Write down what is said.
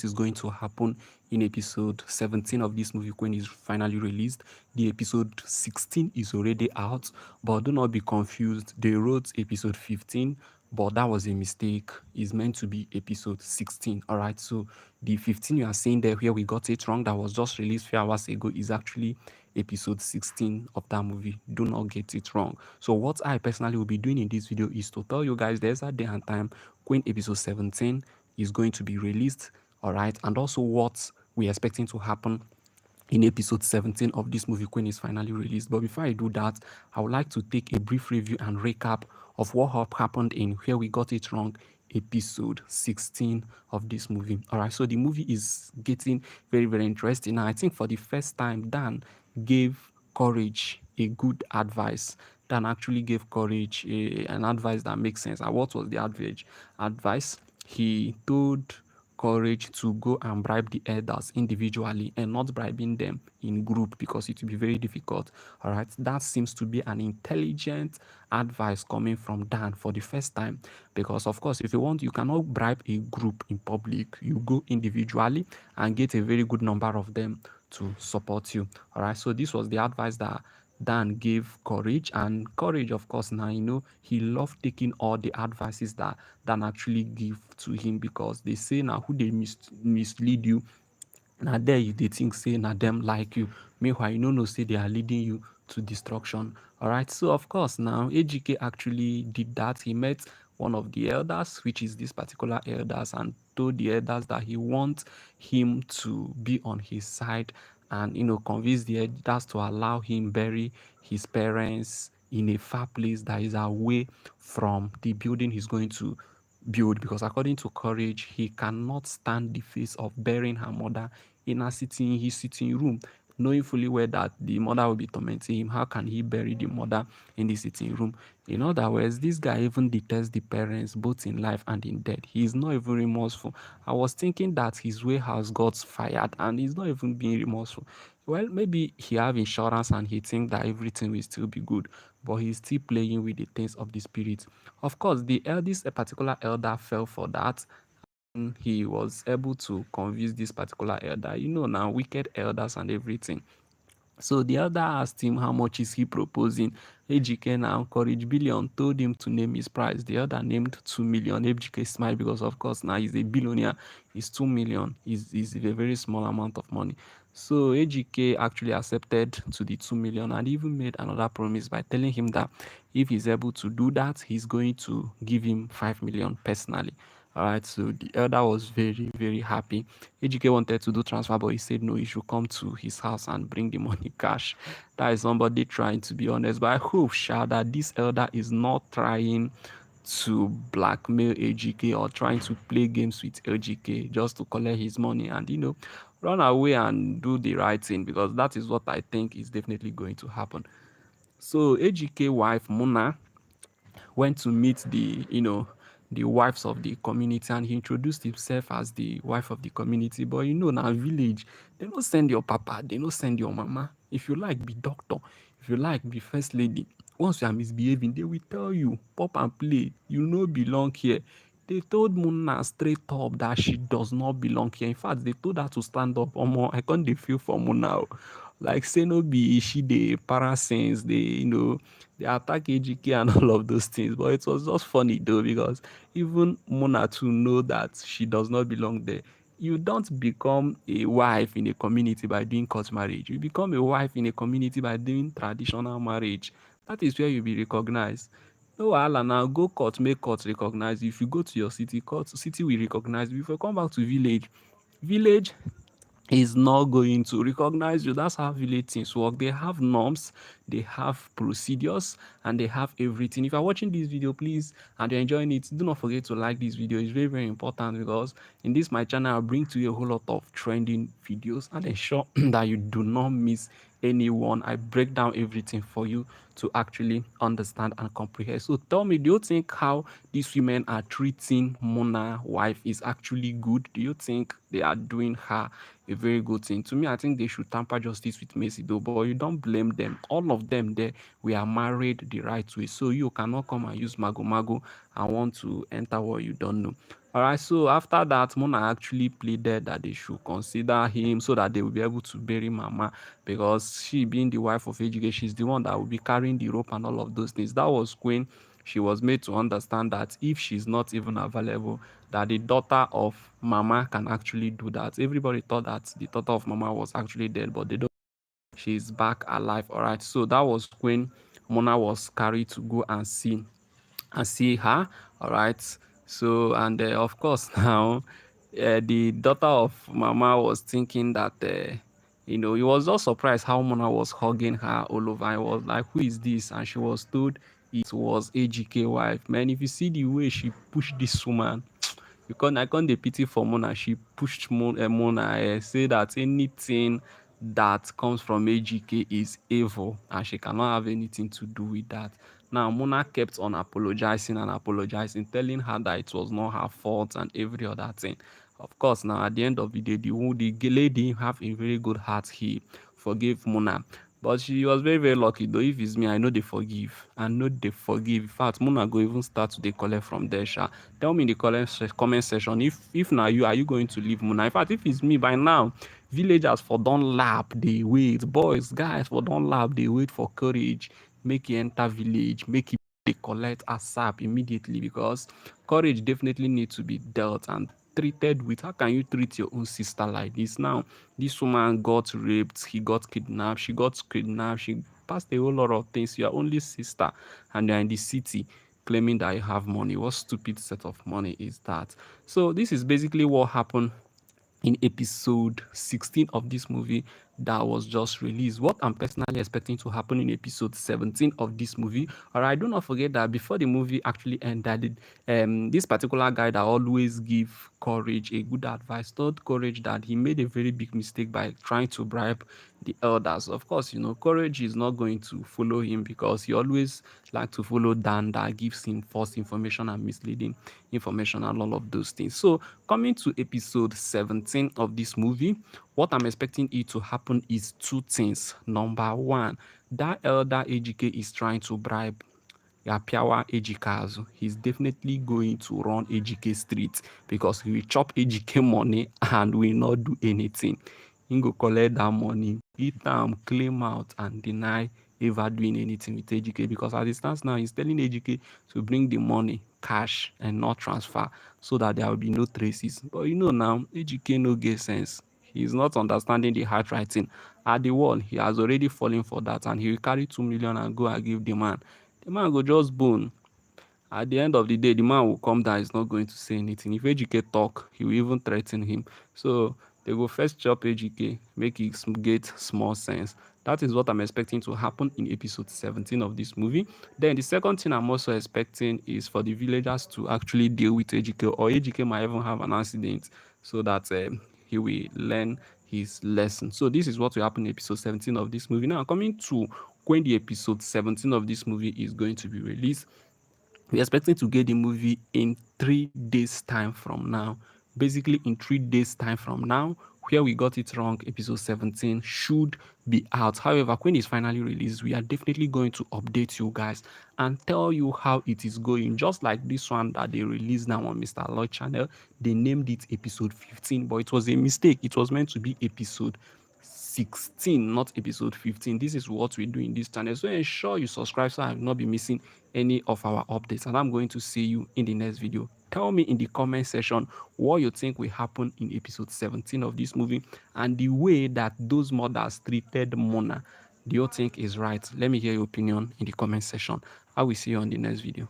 is going to happen in episode 17 of this movie when it's finally released. The episode 16 is already out, but do not be confused. They wrote episode 15, but that was a mistake. It's meant to be episode 16. All right. So the 15 you are seeing there, where we got it wrong, that was just released 3 hours ago, is actually episode 16 of that movie. Do not get it wrong. So what I personally will be doing in this video is to tell you guys there's a day and time when episode 17 is going to be released. All right. And also what we're expecting to happen in episode 17 of this movie when it's finally released. But before I do that, I would like to take a brief review and recap of what happened in Where We Got It Wrong, episode 16 of this movie. All right, so the movie is getting very, very interesting. Now, I think for the first time, Dan gave Courage a good advice. Dan actually gave Courage an advice that makes sense. And what was the advice? He told Courage to go and bribe the elders individually and not bribing them in group because it will be very difficult. All right, that seems to be an intelligent advice coming from Dan for the first time, because of course if you want, you cannot bribe a group in public. You go individually and get a very good number of them to support you. All right, so this was the advice that Dan gave Courage, and Courage, of course, now he loved taking all the advices that Dan actually give to him, because they say now who they mislead you, now there you they think say now them like you. Meanwhile, you know say they are leading you to destruction. All right. So of course now AGK actually did that. He met one of the elders, which is this particular elders, and told the elders that he wants him to be on his side, and convince the elders to allow him bury his parents in a far place that is away from the building he's going to build, because according to Courage, he cannot stand the face of burying her mother in his sitting room, knowing fully well that the mother will be tormenting him. How can he bury the mother in the sitting room? In other words, this guy even detests the parents both in life and in death. He is not even remorseful. I was thinking that his warehouse got fired and he's not even being remorseful. Well, maybe he have insurance and he think that everything will still be good, but he's still playing with the things of the spirit. Of course, the eldest, a particular elder, fell for that. He was able to convince this particular elder, now wicked elders and everything. So the elder asked him how much is he proposing. AGK now, Courage Billion, told him to name his price. The elder named 2 million. AGK smiled because of course now he's a billionaire. It's 2 million. Is a very small amount of money. So AGK actually accepted to the 2 million and even made another promise by telling him that if he's able to do that, he's going to give him 5 million personally. All right, so the elder was very, very happy. AGK wanted to do transfer, but he said no, he should come to his house and bring the money cash. That is somebody trying to be honest. But I hope, Sha, that this elder is not trying to blackmail AGK or trying to play games with AGK just to collect his money and, run away and do the right thing, because that is what I think is definitely going to happen. So AGK wife, Muna, went to meet the wives of the community, and he introduced himself as the wife of the community. But now village, they don't send your papa, they don't send your mama. If you like, be doctor. If you like, be first lady. Once you are misbehaving, they will tell you, pop and play, you no belong here. They told Muna straight up that she does not belong here. In fact, they told her to stand up. Omo, I can't dey feel for Muna. Like say no be she the parasins, they attack AGK and all of those things. But it was just funny though, because even Mona to know that she does not belong there. You don't become a wife in a community by doing court marriage. You become a wife in a community by doing traditional marriage. That is where you be recognized. No wahala now, go court, make court recognize you. If you go to your city, court city will recognize you. If you come back to village is not going to recognize you. That's how village things work. They have norms, they have procedures, and they have everything. If you're watching this video, please, and you're enjoying it, do not forget to like this video. It's very, very important, because in this my channel, I'll bring to you a whole lot of trending videos and ensure that you do not miss anyone. I break down everything for you to actually understand and comprehend. So tell me, do you think how these women are treating Mona wife is actually good? Do you think they are doing her a very good thing? To me, I think they should tamper justice with Messi though, but you don't blame them. All of them there, we are married the right way. So you cannot come and use mago mago and want to enter what you don't know. All right, so after that, Mona actually pleaded that they should consider him so that they will be able to bury Mama, because she, being the wife of Ejike, she's the one that will be carrying the rope and all of those things. That was Queen. She was made to understand that if she's not even available, that the daughter of Mama can actually do that. Everybody thought that the daughter of Mama was actually dead, but they don't. She's back alive. All right, so that was when Mona was carried to go and see her. All right, so and of course now the daughter of Mama was thinking that he was just surprised how Mona was hugging her all over. I was like, who is this? And she was told it was AGK wife. Man, if you see the way she pushed this woman, I can't dey pity for Mona. She pushed Mona, say that anything that comes from AGK is evil and she cannot have anything to do with that. Now, Mona kept on apologizing and apologizing, telling her that it was not her fault and every other thing. Of course, now at the end of the day, the lady have a very good heart. He forgave Mona. But she was very, very lucky though. If it's me, I know they forgive. I know they forgive. In fact, Mona go even start to dey collect from there. Sha. Tell me in the comment section if now you are you going to leave Mona. In fact, if it's me by now, villagers for don't lap, they wait. Boys, guys for don't lap, they wait for courage. Make you enter village, make it they collect ASAP immediately, because courage definitely needs to be dealt and treated with. How can you treat your own sister like this? Now, this woman got raped, he got kidnapped, she got kidnapped, she passed a whole lot of things. Your only sister, and you're in the city claiming that you have money. What stupid set of money is that? So this is basically what happened in episode 16 of this movie that was just released. What I'm personally expecting to happen in episode 17 of this movie. All right, do not forget that before the movie actually ended, this particular guy that always give Courage a good advice told Courage that he made a very big mistake by trying to bribe the elders. Of course, Courage is not going to follow him because he always like to follow Dan that gives him false information and misleading information and all of those things. So coming to episode 17 of this movie, what I'm expecting it to happen is two things. Number one, that elder AGK is trying to bribe Yapiawa Ejikazu. He's definitely going to run AGK street because he will chop AGK money and will not do anything. He go collect that money, eat them, claim out, and deny ever doing anything with AGK, because as it stands now, he's telling AGK to bring the money cash and not transfer so that there will be no traces. But now, AGK no get sense. He's not understanding the handwriting at the wall. He has already fallen for that, and he will carry 2 million and go and give the man. The man go just bone. At the end of the day, the man will come down. He's not going to say anything. If AGK talk, he will even threaten him. So they go first chop AGK, make it get small sense. That is what I'm expecting to happen in episode 17 of this movie. Then the second thing I'm also expecting is for the villagers to actually deal with AGK, or AGK might even have an accident so that he will learn his lesson. So this is what will happen in episode 17 of this movie. Now coming to when the episode 17 of this movie is going to be released, we're expecting to get the movie in 3 days time from now. Basically in 3 days time from now. Where we got it wrong, episode 17 should be out. However, when it's finally released, we are definitely going to update you guys and tell you how it is going. Just like this one that they released now on Mr. ALOY channel, they named it episode 15, but it was a mistake. It was meant to be episode 16, not episode 15. This is what we do in this channel, so ensure you subscribe so I will not be missing any of our updates, and I'm going to see you in the next video. Tell me in the comment section what you think will happen in episode 17 of this movie, and the way that those mothers treated Mona, do you think is right? Let me hear your opinion in the comment section. I will see you on the next video.